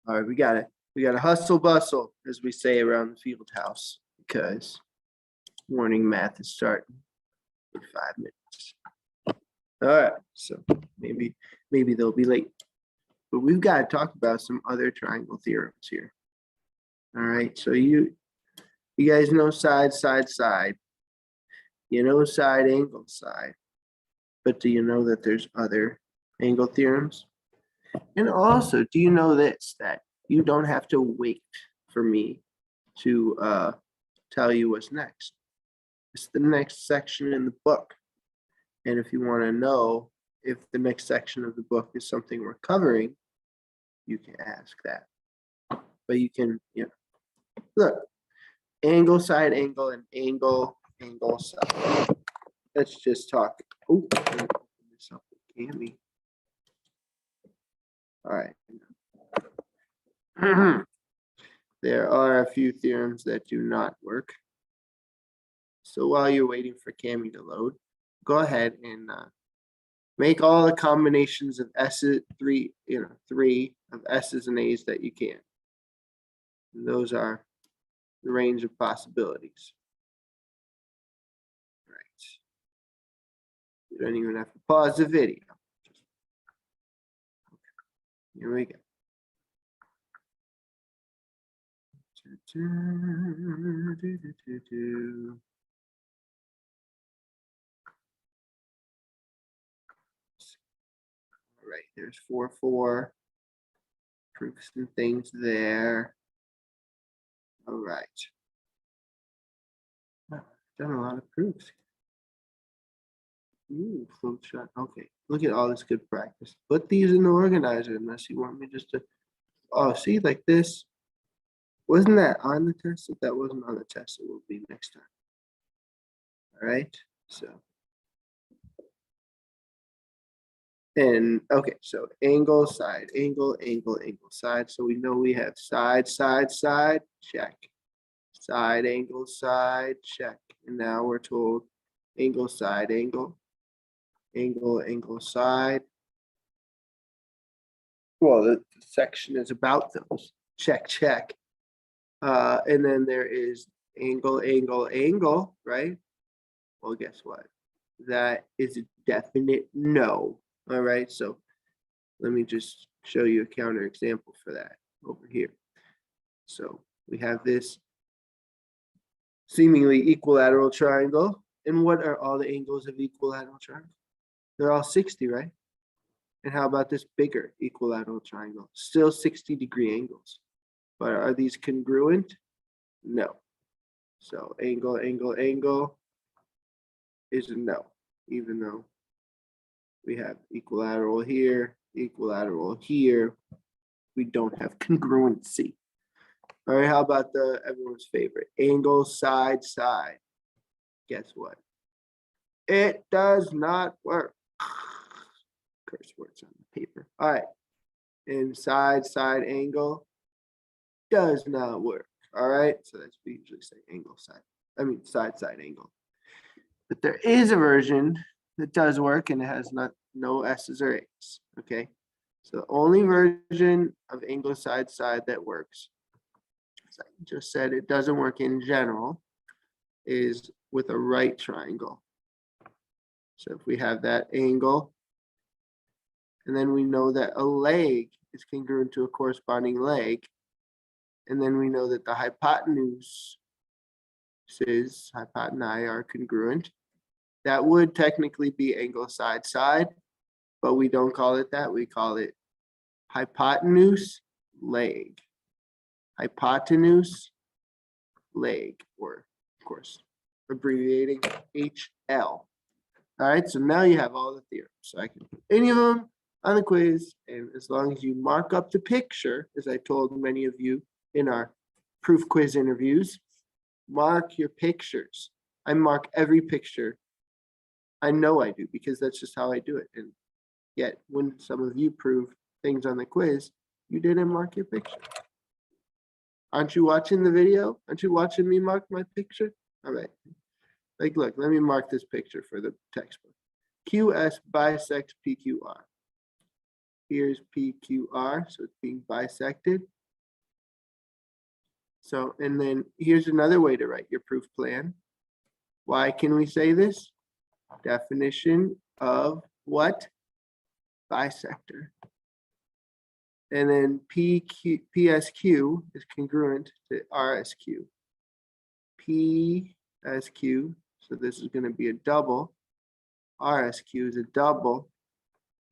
All right, we gotta hustle bustle, as we say around the field house, because morning math is starting in 5 minutes. All right, so maybe they'll be late, but we've got to talk about some other triangle theorems here. All right, so you guys know side, side, side. You know side, angle, side. But do you know that there's other angle theorems? And also, do you know this, that you don't have to wait for me to tell you what's next? It's the next section in the book. And if you want to know if the next section of the book is something we're covering, you can ask that. But you can, look, angle, side, angle, and angle, angle, side. Let's just talk. Oh, open this up with Cami. All right. There are a few theorems that do not work. So while you're waiting for Cami to load, go ahead and make all the combinations of S's, three of S's and A's that you can. And those are the range of possibilities. Right. You don't even have to pause the video. Okay. Here we go. All right, there's 4 proofs and things there. All right. Wow, done a lot of proofs. Ooh, flowchart. Okay, look at all this good practice. Put these in the organizer unless you want me just to. Oh, see, like this. Wasn't that on the test? If that wasn't on the test, it will be next time. All right, so. And okay, so angle, side, angle, angle, angle, side. So we know we have side, side, side, check. Side, angle, side, check. And now we're told angle, side, angle, angle, angle, side. Well, the section is about those. Check, check. And then there is angle, angle, angle, right? Well, guess what? That is a definite no. All right, so let me just show you a counter example for that over here. So we have this seemingly equilateral triangle. And what are all the angles of equilateral triangle? They're all 60, right? And how about this bigger equilateral triangle? Still 60-degree angles. But are these congruent? No. So angle, angle, angle is a no, even though we have equilateral here, equilateral here. We don't have congruency. All right, how about everyone's favorite? Angle, side, side. Guess what? It does not work. Curse words on the paper. All right. And side, side, angle does not work. All right. So that's we usually say angle, side. I mean side, side, angle. But there is a version that does work and it has no S's or A's. Okay. So the only version of angle, side, side that works, as I just said, it doesn't work in general, is with a right triangle. So if we have that angle, and then we know that a leg is congruent to a corresponding leg, and then we know that the hypotenuses, hypotenusae are congruent, that would technically be angle side side, but we don't call it that. We call it hypotenuse leg. Hypotenuse leg, or of course, abbreviating HL. All right, so now you have all the theorems. So I can put any of them on the quiz, and as long as you mark up the picture, as I told many of you in our proof quiz interviews, mark your pictures. I mark every picture. I know I do because that's just how I do it. And yet, when some of you prove things on the quiz, you didn't mark your picture. Aren't you watching the video? Aren't you watching me mark my picture? All right. Like, look, let me mark this picture for the textbook. QS bisects PQR. Here's PQR, so it's being bisected. So, and then here's another way to write your proof plan. Why can we say this? Definition of what? Bisector. And then PSQ is congruent to RSQ. PSQ, so this is going to be a double. RSQ is a double.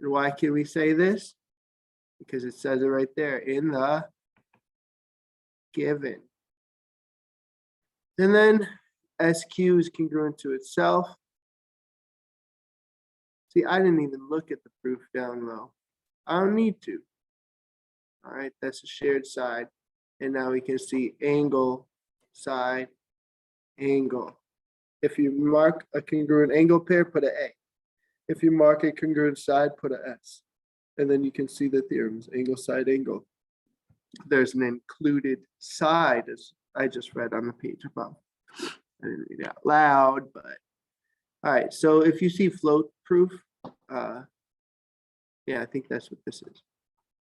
And why can we say this? Because it says it right there in the given. And then SQ is congruent to itself. See, I didn't even look at the proof down low. I don't need to. All right, that's a shared side. And now we can see angle, side, angle. If you mark a congruent angle pair, put an A. If you mark a congruent side, put an S. And then you can see the theorems, angle, side, angle. There's an included side, as I just read on the page above. I didn't read it out loud, but all right. So if you see float proof, yeah, I think that's what this is.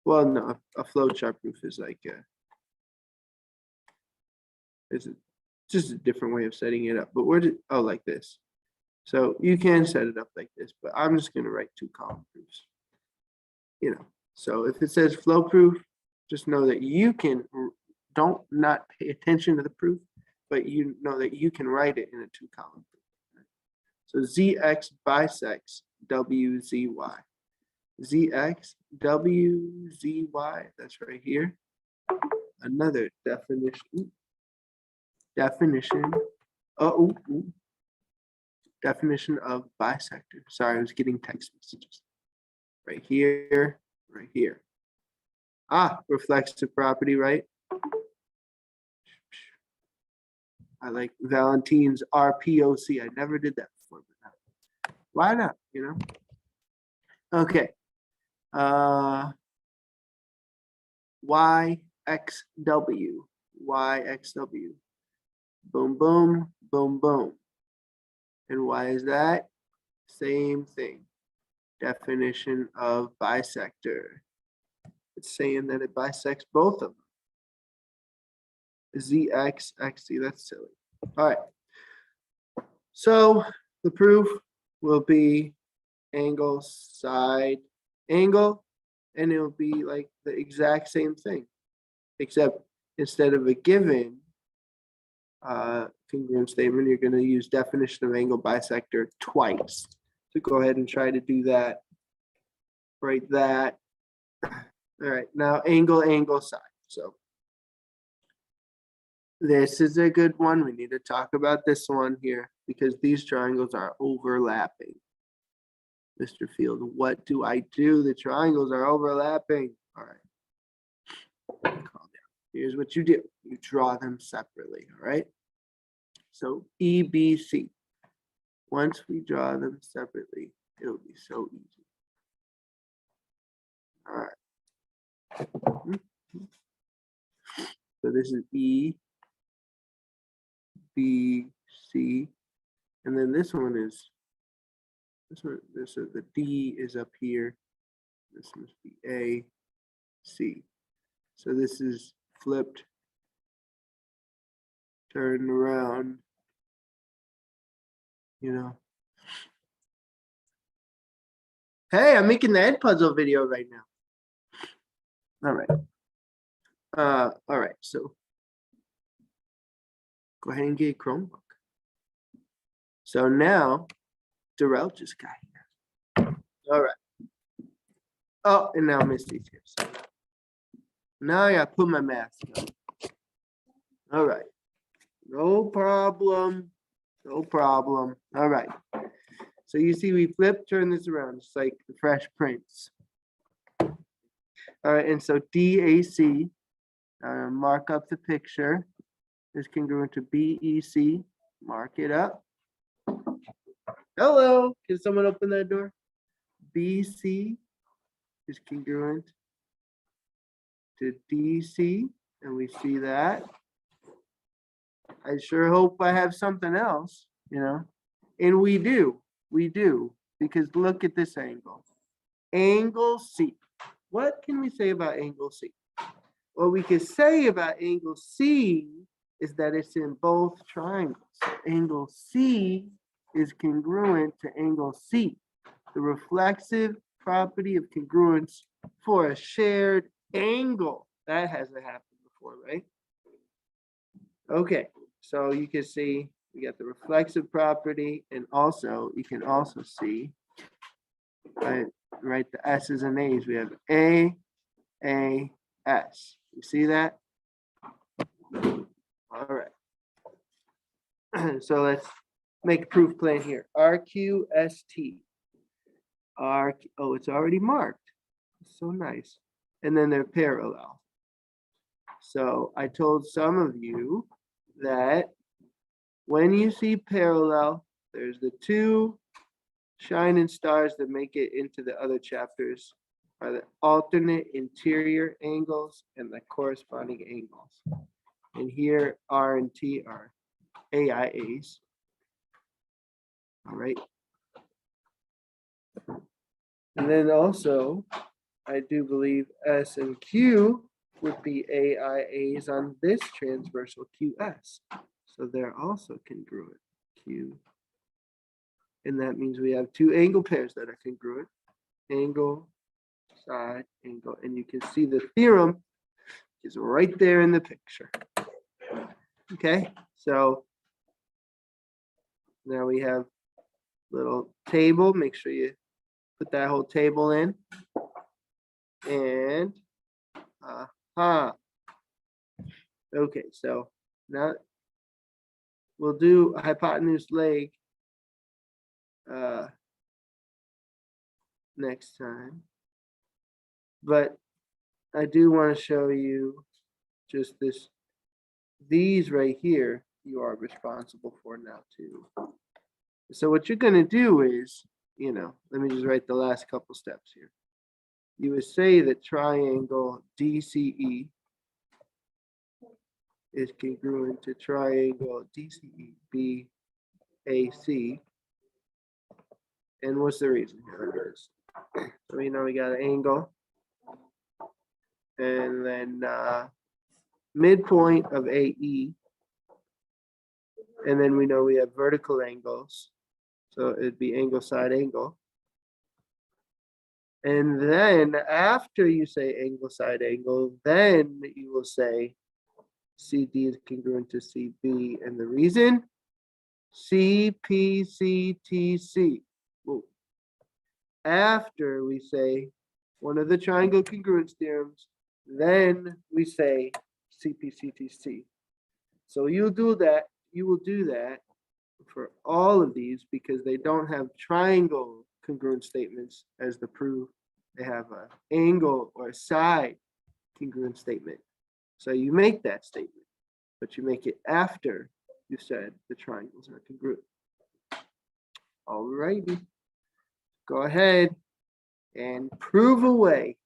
Well, no, a flowchart proof is like it's just a different way of setting it up. But oh, like this. So you can set it up like this, but I'm just going to write 2 column proofs. You know, so if it says flow proof, just know that you can not pay attention to the proof, but you know that you can write it in a 2 column proof. So ZX bisects WZY. ZX WZY, that's right here. Another definition. Definition of bisector. Sorry, I was getting text messages. Right here, right here. Reflexive property, right? I like Valentine's RPOC. I never did that before, but why not, you know? Okay. YXW. YXW. Boom, boom, boom, boom. And why is that? Same thing. Definition of bisector. It's saying that it bisects both of them. ZX, XZ, that's silly. All right. So the proof will be angle, side, angle, and it'll be like the exact same thing, except instead of a given congruent statement, you're going to use definition of angle bisector twice. So go ahead and try to do that. Write that. All right, now angle, angle, side. So this is a good one. We need to talk about this one here because these triangles are overlapping. Mr. Field, what do I do? The triangles are overlapping. All right. Calm down. Here's what you do. You draw them separately, all right? So EBC. Once we draw them separately, it'll be so easy. All right. So this is E, B, C, and then this one is this is the D is up here. This must be A, C. So this is flipped, turned around, you know. Hey, I'm making the Ed puzzle video right now. All right. All right, so go ahead and get a Chromebook. So now Darrell just got here. All right. Oh, and now Misty's here. So now I gotta put my mask on. All right. No problem. No problem. All right. So you see we flip, turn this around. It's like the Fresh Prince. All right, and so DAC, mark up the picture, is congruent to BEC. Mark it up. Hello, can someone open that door? BC is congruent to DC, and we see that. I sure hope I have something else, you know, and we do, because look at this angle. Angle C. What can we say about angle C? what we can say about angle C is that it's in both triangles. So angle C is congruent to angle C. The reflexive property of congruence for a shared angle. That hasn't happened before, right? Okay, so you can see we got the reflexive property, and also you can also see, right, the S's and A's. We have A, S. You see that? All right. So let's make a proof plan here. RQST. Oh, it's already marked. So nice. And then they're parallel. So I told some of you that when you see parallel, there's the two shining stars that make it into the other chapters are the alternate interior angles and the corresponding angles. And here R and T are AIAs. All right. And then also, I do believe S and Q would be AIAs on this transversal QS. So they're also congruent, Q. And that means we have two angle pairs that are congruent. Angle, side, angle. And you can see the theorem is right there in the picture. Okay, so now we have little table. Make sure you put that whole table in. And okay, so now we'll do a hypotenuse leg next time. But I do want to show you just these right here, you are responsible for now too. So what you're going to do is, let me just write the last couple steps here. You would say that triangle DCE is congruent to triangle DCE BAC. And what's the reason here? So we know we got an angle. And then midpoint of AE. And then we know we have vertical angles. So it'd be angle, side, angle. And then after you say angle, side, angle, then you will say CD is congruent to CB. And the reason? CPCTC. Whoa. After we say one of the triangle congruence theorems, then we say CPCTC. So you'll do that. You will do that for all of these because they don't have triangle congruent statements as the proof. They have an angle or a side congruent statement. So you make that statement, but you make it after you said the triangles are congruent. All righty. Go ahead and prove away.